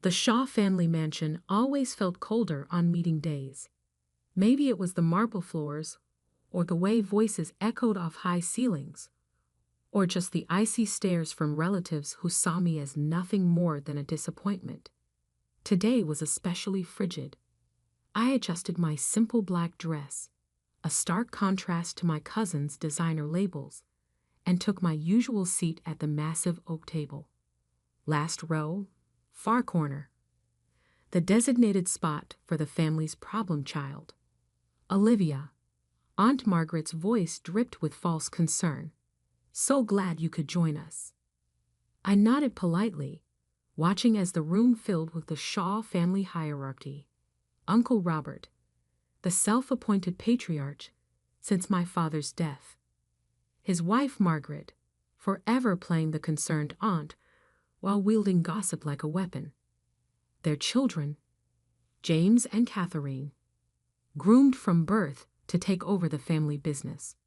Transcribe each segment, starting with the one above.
The Shaw family mansion always felt colder on meeting days. Maybe it was the marble floors, or the way voices echoed off high ceilings, or just the icy stares from relatives who saw me as nothing more than a disappointment. Today was especially frigid. I adjusted my simple black dress, a stark contrast to my cousin's designer labels, and took my usual seat at the massive oak table. Last row, far corner. The designated spot for the family's problem child. Olivia. Aunt Margaret's voice dripped with false concern. So glad you could join us. I nodded politely, watching as the room filled with the Shaw family hierarchy. Uncle Robert, the self-appointed patriarch since my father's death. His wife Margaret, forever playing the concerned aunt while wielding gossip like a weapon. Their children, James and Catherine, groomed from birth to take over the family business.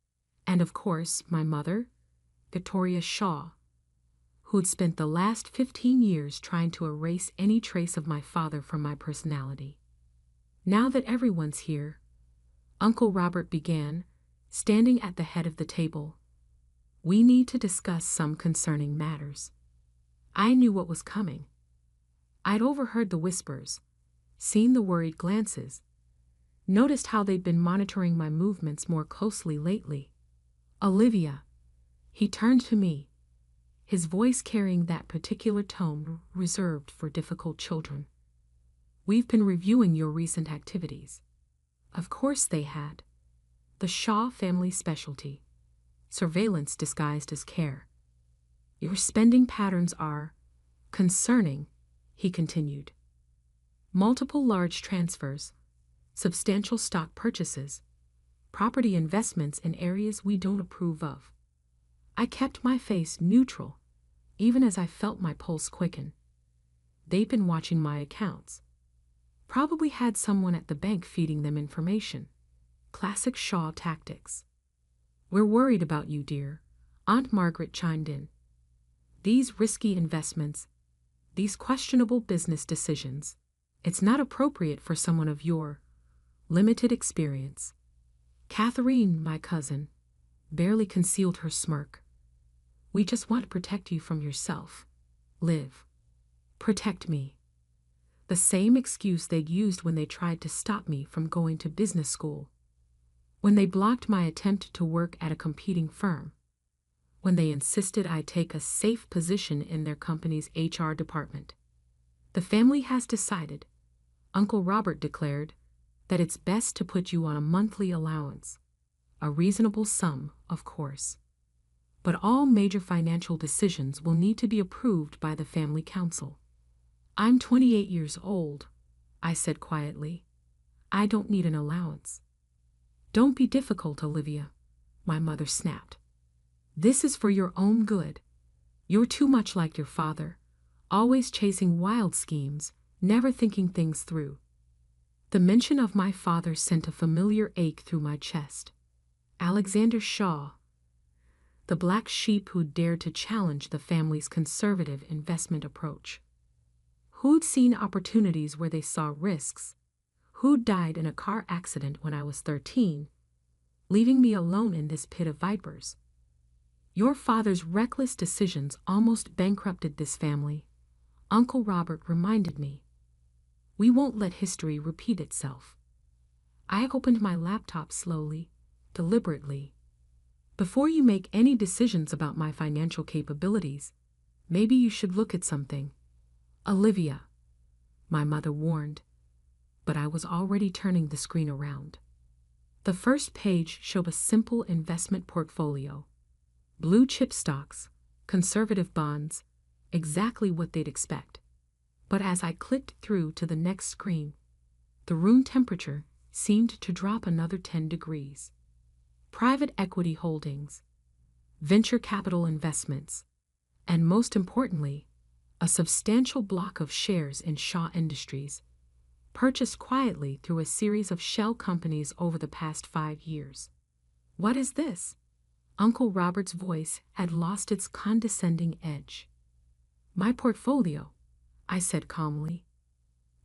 And of course, my mother, Victoria Shaw, who'd spent the last 15 years trying to erase any trace of my father from my personality. Now that everyone's here, Uncle Robert began, standing at the head of the table, we need to discuss some concerning matters. I knew what was coming. I'd overheard the whispers, seen the worried glances, noticed how they'd been monitoring my movements more closely lately. Olivia, he turned to me, his voice carrying that particular tone reserved for difficult children. We've been reviewing your recent activities. Of course they had. The Shaw family specialty. Surveillance disguised as care. Your spending patterns are concerning, he continued. Multiple large transfers, substantial stock purchases, property investments in areas we don't approve of. I kept my face neutral, even as I felt my pulse quicken. They've been watching my accounts. Probably had someone at the bank feeding them information. Classic Shaw tactics. We're worried about you, dear, Aunt Margaret chimed in. These risky investments, these questionable business decisions, it's not appropriate for someone of your limited experience. Catherine, my cousin, barely concealed her smirk. We just want to protect you from yourself. Live. Protect me. The same excuse they'd used when they tried to stop me from going to business school. When they blocked my attempt to work at a competing firm. When they insisted I take a safe position in their company's HR department. The family has decided, Uncle Robert declared, that it's best to put you on a monthly allowance. A reasonable sum, of course. But all major financial decisions will need to be approved by the family council. I'm 28 years old, I said quietly. I don't need an allowance. Don't be difficult, Olivia, my mother snapped. This is for your own good. You're too much like your father, always chasing wild schemes, never thinking things through. The mention of my father sent a familiar ache through my chest. Alexander Shaw, the black sheep who dared to challenge the family's conservative investment approach. Who'd seen opportunities where they saw risks? Who'd died in a car accident when I was 13, leaving me alone in this pit of vipers? Your father's reckless decisions almost bankrupted this family, Uncle Robert reminded me. We won't let history repeat itself. I opened my laptop slowly, deliberately. Before you make any decisions about my financial capabilities, maybe you should look at something. Olivia, my mother warned, but I was already turning the screen around. The first page showed a simple investment portfolio. Blue chip stocks, conservative bonds, exactly what they'd expect. But as I clicked through to the next screen, the room temperature seemed to drop another 10 degrees. Private equity holdings, venture capital investments, and most importantly, a substantial block of shares in Shaw Industries, purchased quietly through a series of shell companies over the past 5 years. What is this? Uncle Robert's voice had lost its condescending edge. My portfolio, I said calmly.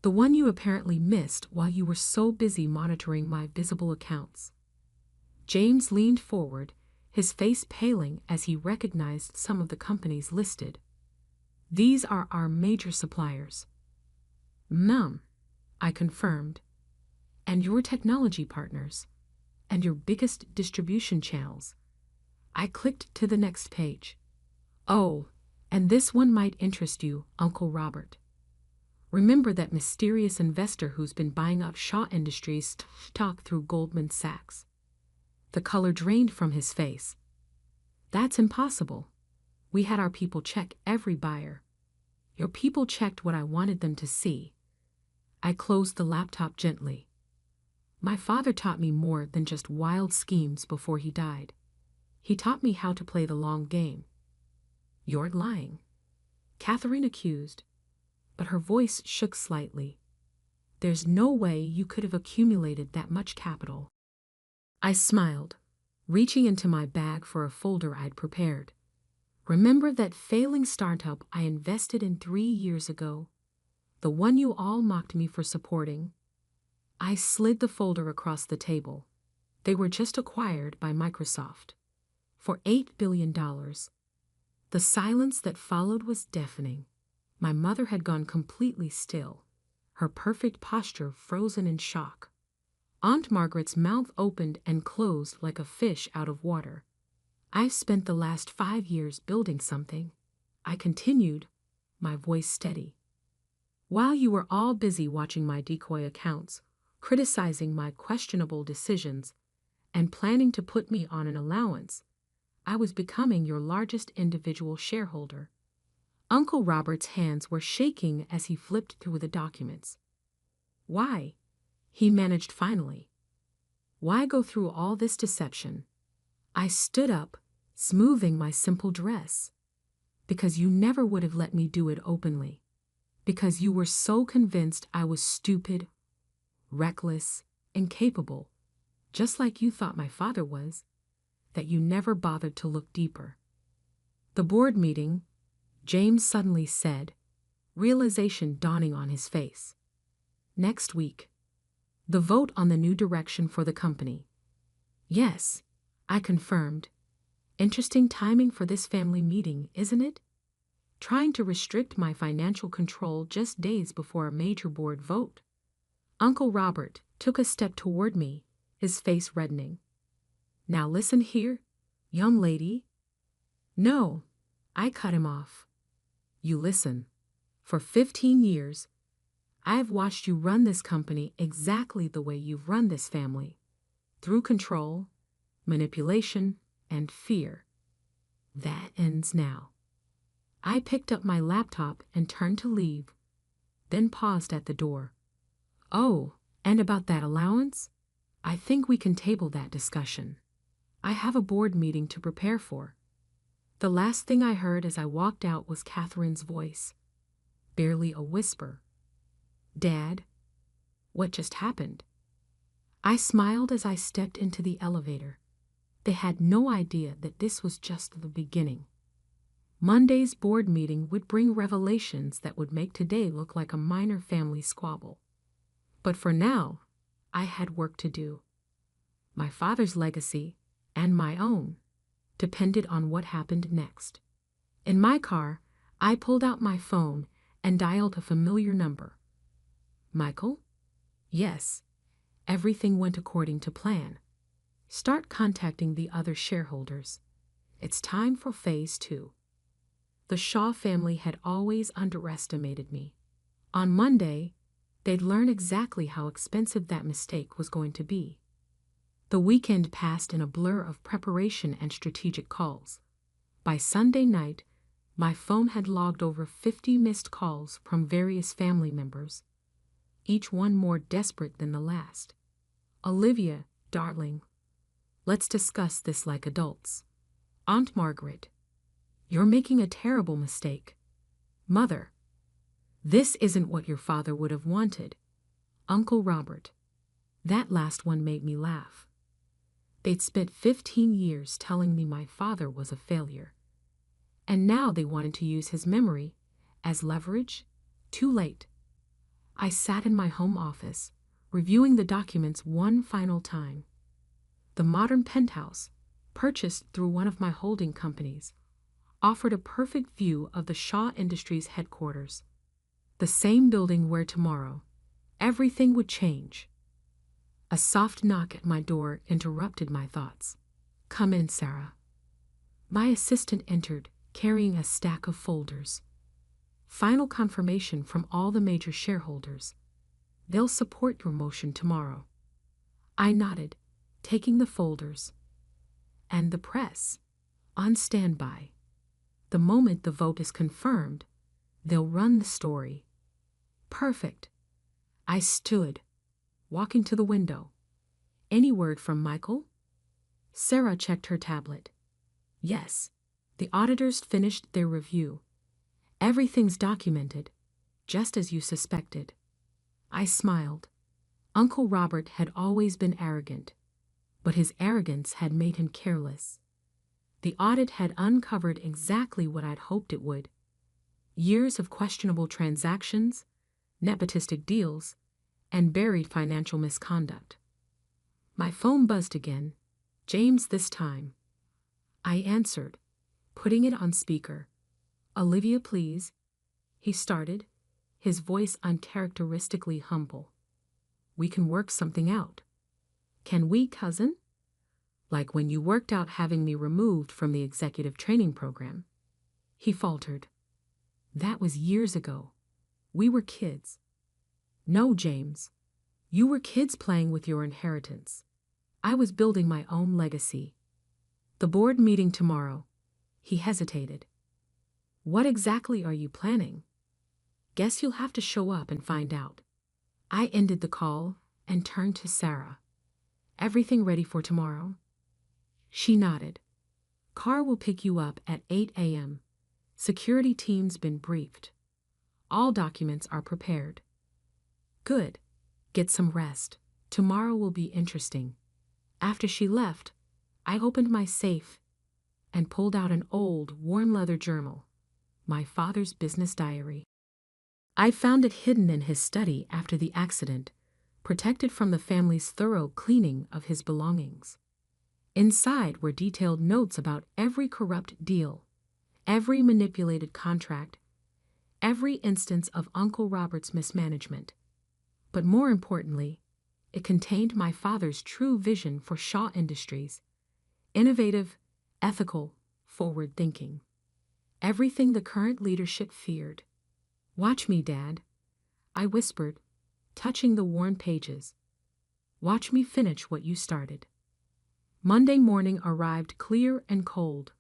The one you apparently missed while you were so busy monitoring my visible accounts. James leaned forward, his face paling as he recognized some of the companies listed. These are our major suppliers. I confirmed. And your technology partners. And your biggest distribution channels. I clicked to the next page. Oh, and this one might interest you, Uncle Robert. Remember that mysterious investor who's been buying up Shaw Industries stock through Goldman Sachs? The color drained from his face. That's impossible. We had our people check every buyer. Your people checked what I wanted them to see. I closed the laptop gently. My father taught me more than just wild schemes before he died. He taught me how to play the long game. You're lying, Catherine accused, but her voice shook slightly. There's no way you could have accumulated that much capital. I smiled, reaching into my bag for a folder I'd prepared. Remember that failing startup I invested in 3 years ago? The one you all mocked me for supporting? I slid the folder across the table. They were just acquired by Microsoft. For $8 billion. The silence that followed was deafening. My mother had gone completely still, her perfect posture frozen in shock. Aunt Margaret's mouth opened and closed like a fish out of water. I've spent the last 5 years building something, I continued, my voice steady. While you were all busy watching my decoy accounts, criticizing my questionable decisions, and planning to put me on an allowance, I was becoming your largest individual shareholder. Uncle Robert's hands were shaking as he flipped through the documents. Why? He managed finally. Why go through all this deception? I stood up, smoothing my simple dress. Because you never would have let me do it openly. Because you were so convinced I was stupid, reckless, incapable, just like you thought my father was, that you never bothered to look deeper. The board meeting, James suddenly said, realization dawning on his face. Next week. The vote on the new direction for the company. Yes, I confirmed. Interesting timing for this family meeting, isn't it? Trying to restrict my financial control just days before a major board vote. Uncle Robert took a step toward me, his face reddening. Now listen here, young lady. No, I cut him off. You listen. For 15 years, I've watched you run this company exactly the way you've run this family, through control, manipulation, and fear. That ends now. I picked up my laptop and turned to leave, then paused at the door. Oh, and about that allowance? I think we can table that discussion. I have a board meeting to prepare for. The last thing I heard as I walked out was Catherine's voice, barely a whisper. Dad, what just happened? I smiled as I stepped into the elevator. They had no idea that this was just the beginning. Monday's board meeting would bring revelations that would make today look like a minor family squabble. But for now, I had work to do. My father's legacy, and my own, depended on what happened next. In my car, I pulled out my phone and dialed a familiar number. Michael? Yes. Everything went according to plan. Start contacting the other shareholders. It's time for phase 2. The Shaw family had always underestimated me. On Monday, they'd learn exactly how expensive that mistake was going to be. The weekend passed in a blur of preparation and strategic calls. By Sunday night, my phone had logged over 50 missed calls from various family members, each one more desperate than the last. Olivia, darling, let's discuss this like adults. Aunt Margaret, you're making a terrible mistake. Mother, this isn't what your father would have wanted. Uncle Robert, that last one made me laugh. They'd spent 15 years telling me my father was a failure. And now they wanted to use his memory as leverage? Too late. I sat in my home office, reviewing the documents one final time. The modern penthouse, purchased through one of my holding companies, offered a perfect view of the Shaw Industries headquarters. The same building where tomorrow everything would change. A soft knock at my door interrupted my thoughts. "Come in, Sarah." My assistant entered, carrying a stack of folders. "Final confirmation from all the major shareholders. They'll support your motion tomorrow." I nodded, taking the folders. "And the press? On standby. The moment the vote is confirmed, they'll run the story." "Perfect." I stood, walking to the window. "Any word from Michael?" Sarah checked her tablet. "Yes, the auditors finished their review. Everything's documented, just as you suspected." I smiled. Uncle Robert had always been arrogant, but his arrogance had made him careless. The audit had uncovered exactly what I'd hoped it would: years of questionable transactions, nepotistic deals, and buried financial misconduct. My phone buzzed again. James this time. I answered, putting it on speaker. "Olivia, please," he started, his voice uncharacteristically humble. "We can work something out." "Can we, cousin?" "Like when you worked out having me removed from the executive training program." He faltered. "That was years ago. We were kids." "No, James. You were kids playing with your inheritance. I was building my own legacy." "The board meeting tomorrow." He hesitated. "What exactly are you planning?" "Guess you'll have to show up and find out." I ended the call and turned to Sarah. "Everything ready for tomorrow?" She nodded. "Car will pick you up at 8 a.m. Security team's been briefed. All documents are prepared." "Good. Get some rest. Tomorrow will be interesting." After she left, I opened my safe and pulled out an old, worn leather journal, my father's business diary. I found it hidden in his study after the accident, protected from the family's thorough cleaning of his belongings. Inside were detailed notes about every corrupt deal, every manipulated contract, every instance of Uncle Robert's mismanagement. But more importantly, it contained my father's true vision for Shaw Industries: innovative, ethical, forward-thinking. Everything the current leadership feared. "Watch me, Dad," I whispered, touching the worn pages. "Watch me finish what you started." Monday morning arrived clear and cold.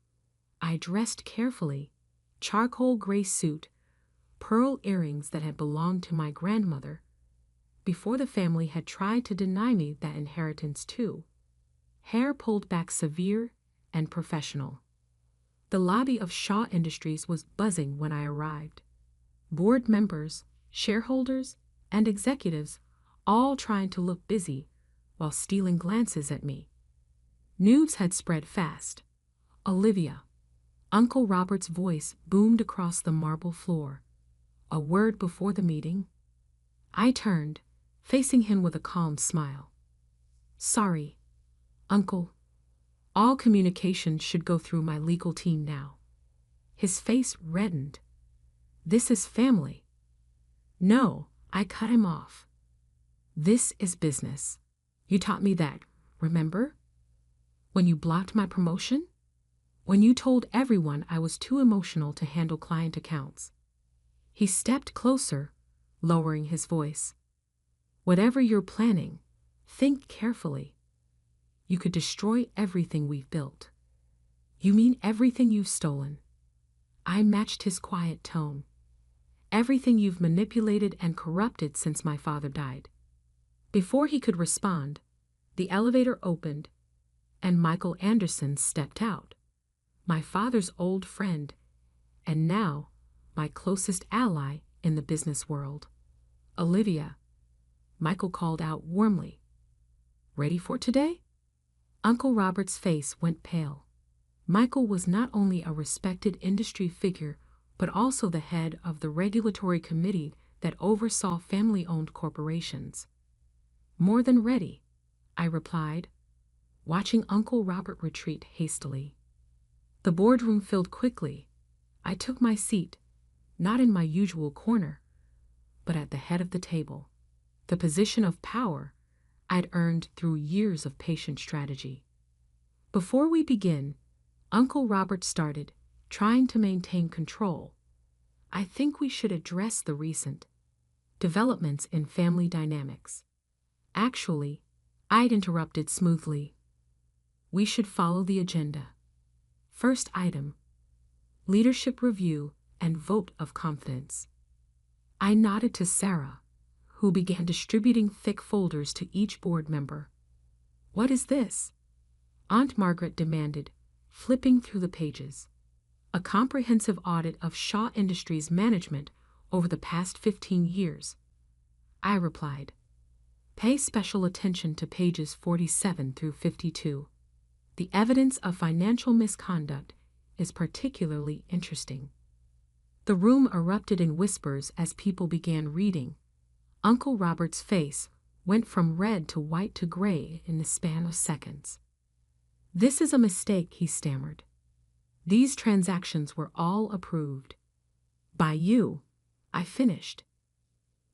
I dressed carefully: charcoal gray suit, pearl earrings that had belonged to my grandmother before the family had tried to deny me that inheritance too. Hair pulled back severe and professional. The lobby of Shaw Industries was buzzing when I arrived. Board members, shareholders, and executives all trying to look busy while stealing glances at me. News had spread fast. "Olivia." Uncle Robert's voice boomed across the marble floor. "A word before the meeting." I turned, facing him with a calm smile. "Sorry, Uncle. All communication should go through my legal team now." His face reddened. "This is family." "No," I cut him off. "This is business. You taught me that, remember? When you blocked my promotion? When you told everyone I was too emotional to handle client accounts?" He stepped closer, lowering his voice. "Whatever you're planning, think carefully. You could destroy everything we've built." "You mean everything you've stolen?" I matched his quiet tone. "Everything you've manipulated and corrupted since my father died." Before he could respond, the elevator opened, and Michael Anderson stepped out, my father's old friend, and now my closest ally in the business world. "Olivia," Michael called out warmly. "Ready for today?" Uncle Robert's face went pale. Michael was not only a respected industry figure, but also the head of the regulatory committee that oversaw family-owned corporations. More than ready, I replied, watching Uncle Robert retreat hastily. The boardroom filled quickly. I took my seat, not in my usual corner, but at the head of the table, the position of power I'd earned through years of patient strategy. Before we begin, Uncle Robert started, trying to maintain control. I think we should address the recent developments in family dynamics. Actually, I'd interrupted smoothly. We should follow the agenda. First item: leadership review and vote of confidence. I nodded to Sarah, who began distributing thick folders to each board member. What is this? Aunt Margaret demanded, flipping through the pages. A comprehensive audit of Shaw Industries management over the past 15 years. I replied. Pay special attention to pages 47 through 52. The evidence of financial misconduct is particularly interesting. The room erupted in whispers as people began reading. Uncle Robert's face went from red to white to gray in the span of seconds. This is a mistake, he stammered. These transactions were all approved. By you, I finished.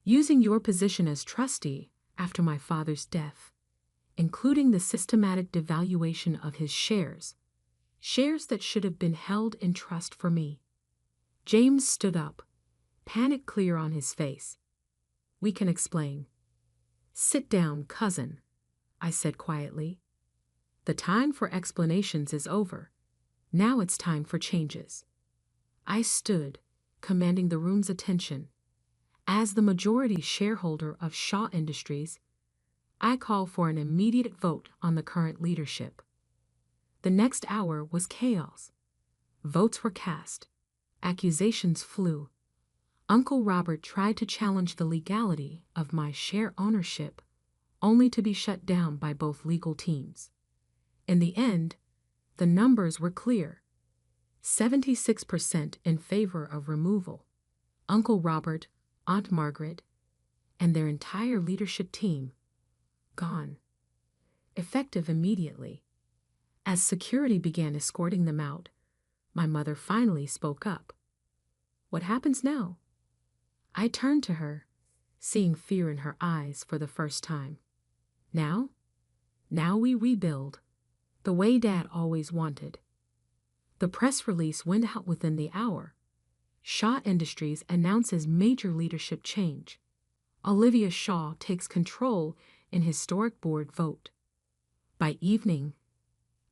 Using your position as trustee after my father's death, including the systematic devaluation of his shares that should have been held in trust for me. James stood up, panic clear on his face. We can explain. Sit down, cousin, I said quietly. The time for explanations is over. Now it's time for changes. I stood, commanding the room's attention. As the majority shareholder of Shaw Industries, I call for an immediate vote on the current leadership. The next hour was chaos. Votes were cast. Accusations flew. Uncle Robert tried to challenge the legality of my share ownership, only to be shut down by both legal teams. In the end, the numbers were clear. 76% in favor of removal. Uncle Robert, Aunt Margaret, and their entire leadership team gone. Effective immediately. As security began escorting them out, my mother finally spoke up. What happens now? I turned to her, seeing fear in her eyes for the first time. Now? Now we rebuild, the way Dad always wanted. The press release went out within the hour. Shaw Industries announces major leadership change. Olivia Shaw takes control in historic board vote. By evening,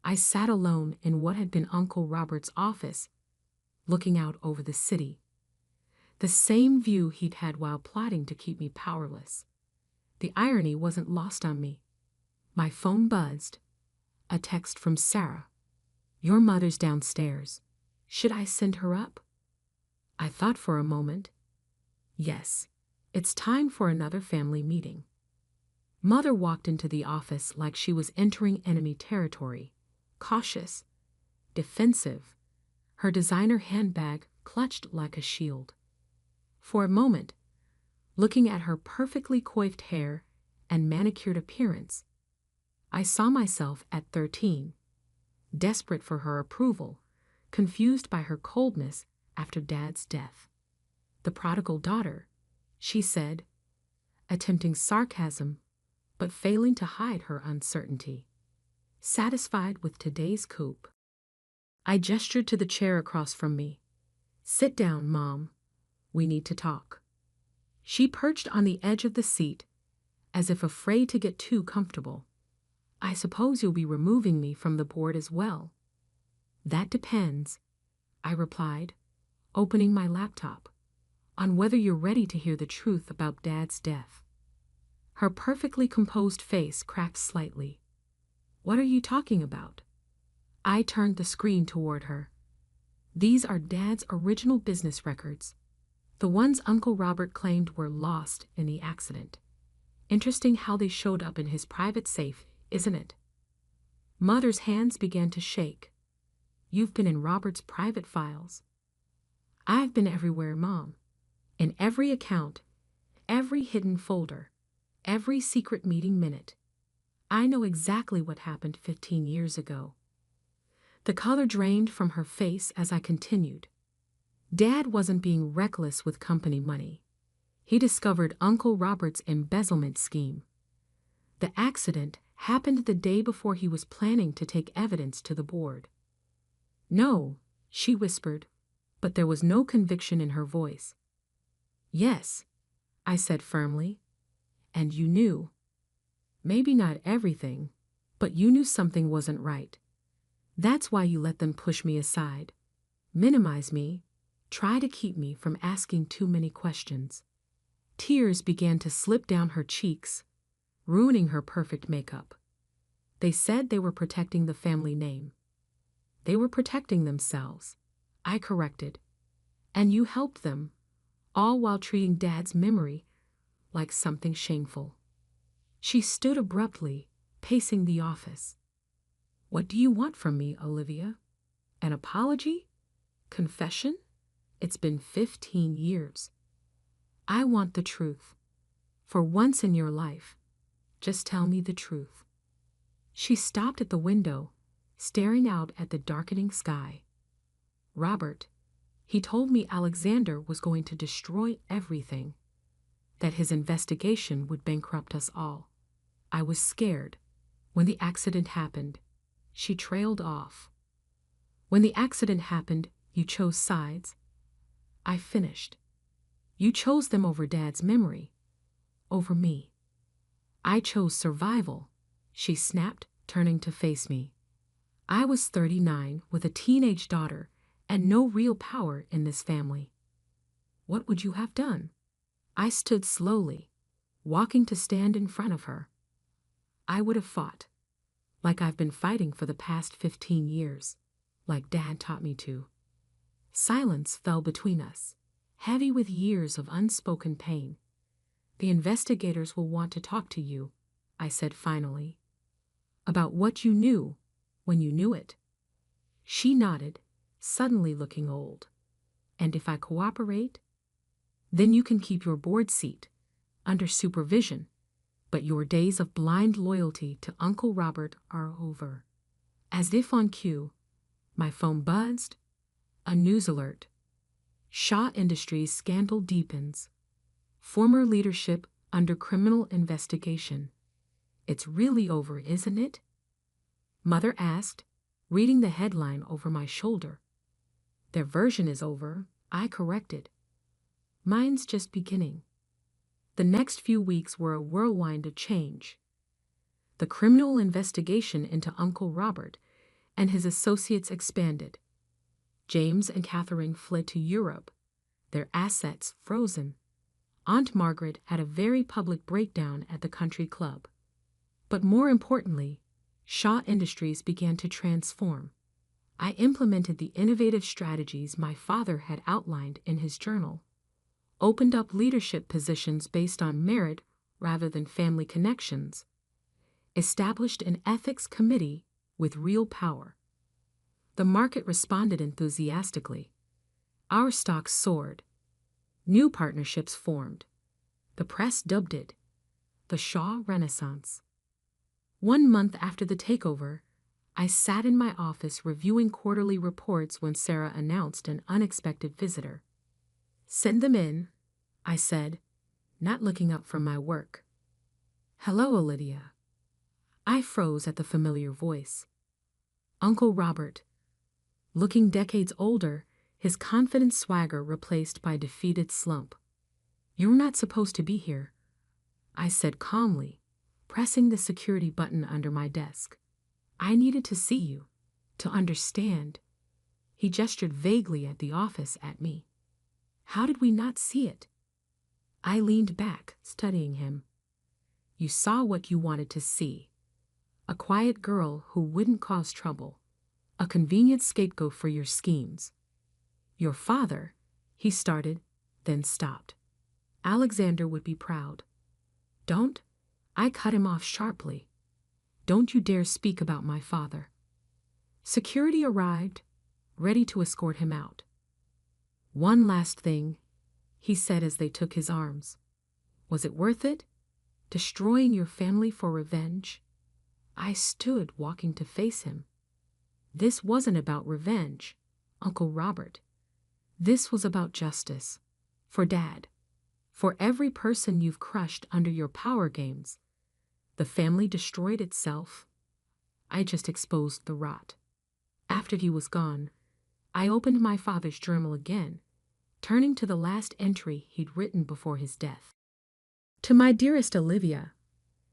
I sat alone in what had been Uncle Robert's office, looking out over the city. The same view he'd had while plotting to keep me powerless. The irony wasn't lost on me. My phone buzzed. A text from Sarah. Your mother's downstairs. Should I send her up? I thought for a moment. Yes, it's time for another family meeting. Mother walked into the office like she was entering enemy territory, cautious, defensive, her designer handbag clutched like a shield. For a moment, looking at her perfectly coiffed hair and manicured appearance, I saw myself at 13, desperate for her approval, confused by her coldness after Dad's death. The prodigal daughter, she said, attempting sarcasm, but failing to hide her uncertainty. Satisfied with today's coup, I gestured to the chair across from me. Sit down, Mom. We need to talk. She perched on the edge of the seat, as if afraid to get too comfortable. I suppose you'll be removing me from the board as well. That depends, I replied, opening my laptop, on whether you're ready to hear the truth about Dad's death. Her perfectly composed face cracked slightly. What are you talking about? I turned the screen toward her. These are Dad's original business records. The ones Uncle Robert claimed were lost in the accident. Interesting how they showed up in his private safe, isn't it? Mother's hands began to shake. You've been in Robert's private files. I've been everywhere, Mom. In every account, Every hidden folder, every secret meeting minute. I know exactly what happened 15 years ago. The color drained from her face as I continued. Dad wasn't being reckless with company money. He discovered Uncle Robert's embezzlement scheme. The accident happened the day before he was planning to take evidence to the board. No, she whispered, but there was no conviction in her voice. Yes, I said firmly. And you knew. Maybe not everything, but you knew something wasn't right. That's why you let them push me aside, minimize me, try to keep me from asking too many questions. Tears began to slip down her cheeks, ruining her perfect makeup. They said they were protecting the family name. They were protecting themselves, I corrected. And you helped them, all while treating Dad's memory like something shameful. She stood abruptly, pacing the office. What do you want from me, Olivia? An apology? Confession? It's been 15 years. I want the truth. For once in your life, just tell me the truth. She stopped at the window, staring out at the darkening sky. Robert, he told me Alexander was going to destroy everything, that his investigation would bankrupt us all. I was scared. When the accident happened, she trailed off. When the accident happened, you chose sides. I finished. You chose them over Dad's memory, over me. I chose survival, she snapped, turning to face me. I was 39 with a teenage daughter and no real power in this family. What would you have done? I stood slowly, walking to stand in front of her. I would have fought, like I've been fighting for the past 15 years, like Dad taught me to. Silence fell between us, heavy with years of unspoken pain. The investigators will want to talk to you, I said finally, about what you knew when you knew it. She nodded, suddenly looking old. And if I cooperate, then you can keep your board seat, under supervision, but your days of blind loyalty to Uncle Robert are over. As if on cue, my phone buzzed. A news alert. Shaw Industries scandal deepens. Former leadership under criminal investigation. It's really over, isn't it? Mother asked, reading the headline over my shoulder. Their version is over, I corrected. Mine's just beginning. The next few weeks were a whirlwind of change. The criminal investigation into Uncle Robert and his associates expanded. James and Catherine fled to Europe, their assets frozen. Aunt Margaret had a very public breakdown at the country club. But more importantly, Shaw Industries began to transform. I implemented the innovative strategies my father had outlined in his journal, opened up leadership positions based on merit rather than family connections, established an ethics committee with real power. The market responded enthusiastically. Our stocks soared. New partnerships formed. The press dubbed it the Shaw Renaissance. 1 month after the takeover, I sat in my office reviewing quarterly reports when Sarah announced an unexpected visitor. Send them in, I said, not looking up from my work. Hello, Olivia. I froze at the familiar voice. Uncle Robert. Looking decades older, his confident swagger replaced by defeated slump. You're not supposed to be here, I said calmly, pressing the security button under my desk. I needed to see you, to understand. He gestured vaguely at the office at me. How did we not see it? I leaned back, studying him. You saw what you wanted to see. A quiet girl who wouldn't cause trouble. A convenient scapegoat for your schemes. Your father, he started, then stopped. Alexander would be proud. Don't? I cut him off sharply. Don't you dare speak about my father. Security arrived, ready to escort him out. One last thing, he said as they took his arms. Was it worth it? Destroying your family for revenge? I stood, walking to face him. This wasn't about revenge, Uncle Robert. This was about justice. For Dad. For every person you've crushed under your power games. The family destroyed itself. I just exposed the rot. After he was gone, I opened my father's journal again, turning to the last entry he'd written before his death. To my dearest Olivia,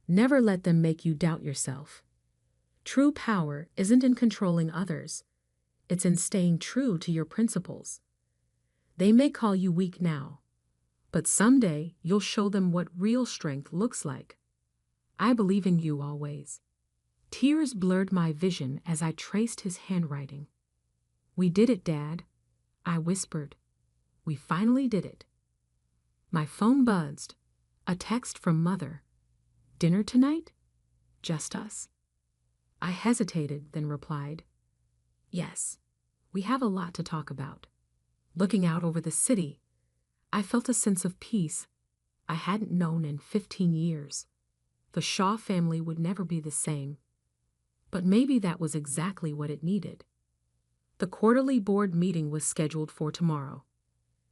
never let them make you doubt yourself. True power isn't in controlling others. It's in staying true to your principles. They may call you weak now, but someday you'll show them what real strength looks like. I believe in you always. Tears blurred my vision as I traced his handwriting. We did it, Dad, I whispered. We finally did it. My phone buzzed. A text from Mother. Dinner tonight? Just us? I hesitated, then replied, Yes, we have a lot to talk about. Looking out over the city, I felt a sense of peace I hadn't known in 15 years. The Shaw family would never be the same. But maybe that was exactly what it needed. The quarterly board meeting was scheduled for tomorrow.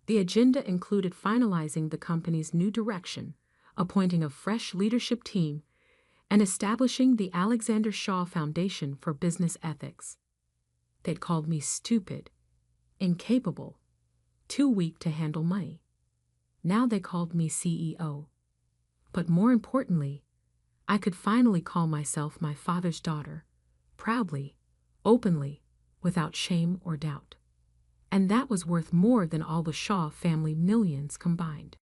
The agenda included finalizing the company's new direction, appointing a fresh leadership team, and establishing the Alexander Shaw Foundation for Business Ethics. They'd called me stupid, incapable, too weak to handle money. Now they called me CEO. But more importantly, I could finally call myself my father's daughter, proudly, openly, without shame or doubt. And that was worth more than all the Shaw family millions combined.